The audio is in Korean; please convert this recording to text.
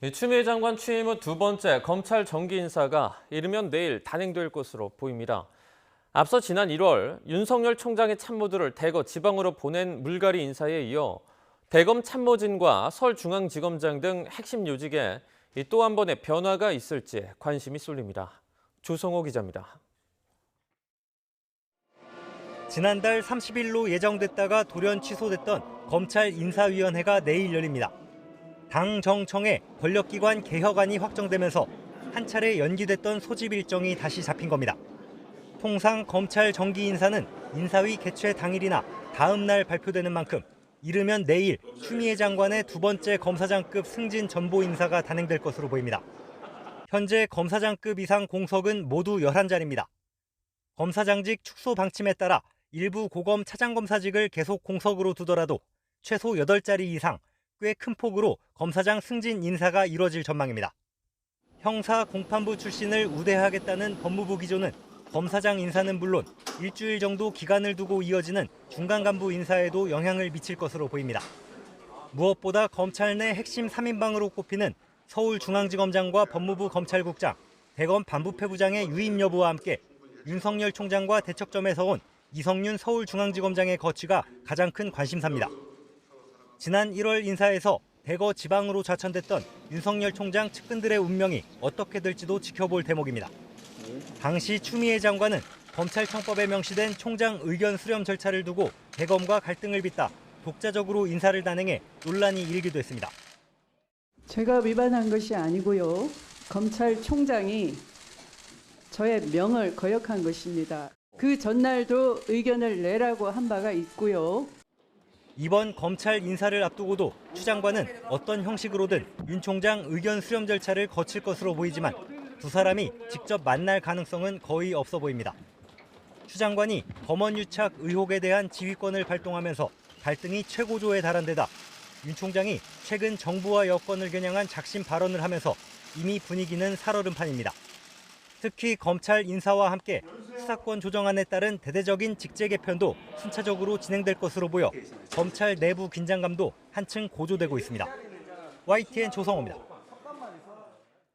추미애 장관 취임 후 두 번째 검찰 정기 인사가 이르면 내일 단행될 것으로 보입니다. 앞서 지난 1월 윤석열 총장의 참모들을 대거 지방으로 보낸 물갈이 인사에 이어 대검 참모진과 서울중앙지검장 등 핵심 요직에 또 한 번의 변화가 있을지 관심이 쏠립니다. 조성호 기자입니다. 지난달 30일로 예정됐다가 돌연 취소됐던 검찰 인사위원회가 내일 열립니다. 당 정청의 권력기관 개혁안이 확정되면서 한 차례 연기됐던 소집 일정이 다시 잡힌 겁니다. 통상 검찰 정기 인사는 인사위 개최 당일이나 다음 날 발표되는 만큼 이르면 내일 추미애 장관의 두 번째 검사장급 승진 전보 인사가 단행될 것으로 보입니다. 현재 검사장급 이상 공석은 모두 11자리입니다. 검사장직 축소 방침에 따라 일부 고검 차장검사직을 계속 공석으로 두더라도 최소 8자리 이상 꽤 큰 폭으로 검사장 승진 인사가 이뤄질 전망입니다. 형사 공판부 출신을 우대하겠다는 법무부 기조는 검사장 인사는 물론 일주일 정도 기간을 두고 이어지는 중간 간부 인사에도 영향을 미칠 것으로 보입니다. 무엇보다 검찰 내 핵심 3인방으로 꼽히는 서울중앙지검장과 법무부 검찰국장, 대검 반부패부장의 유임 여부와 함께 윤석열 총장과 대척점에 서온 이성윤 서울중앙지검장의 거취가 가장 큰 관심사입니다. 지난 1월 인사에서 대거 지방으로 좌천됐던 윤석열 총장 측근들의 운명이 어떻게 될지도 지켜볼 대목입니다. 당시 추미애 장관은 검찰청법에 명시된 총장 의견 수렴 절차를 두고 대검과 갈등을 빚다 독자적으로 인사를 단행해 논란이 일기도 했습니다. 제가 위반한 것이 아니고요. 검찰총장이 저의 명을 거역한 것입니다. 그 전날도 의견을 내라고 한 바가 있고요. 이번 검찰 인사를 앞두고도 추 장관은 어떤 형식으로든 윤 총장 의견 수렴 절차를 거칠 것으로 보이지만 두 사람이 직접 만날 가능성은 거의 없어 보입니다. 추 장관이 검언 유착 의혹에 대한 지휘권을 발동하면서 갈등이 최고조에 달한 데다 윤 총장이 최근 정부와 여권을 겨냥한 작심 발언을 하면서 이미 분위기는 살얼음 판입니다. 특히 검찰 인사와 함께 수사권 조정안에 따른 대대적인 직제 개편도 순차적으로 진행될 것으로 보여 검찰 내부 긴장감도 한층 고조되고 있습니다. YTN 조성호입니다.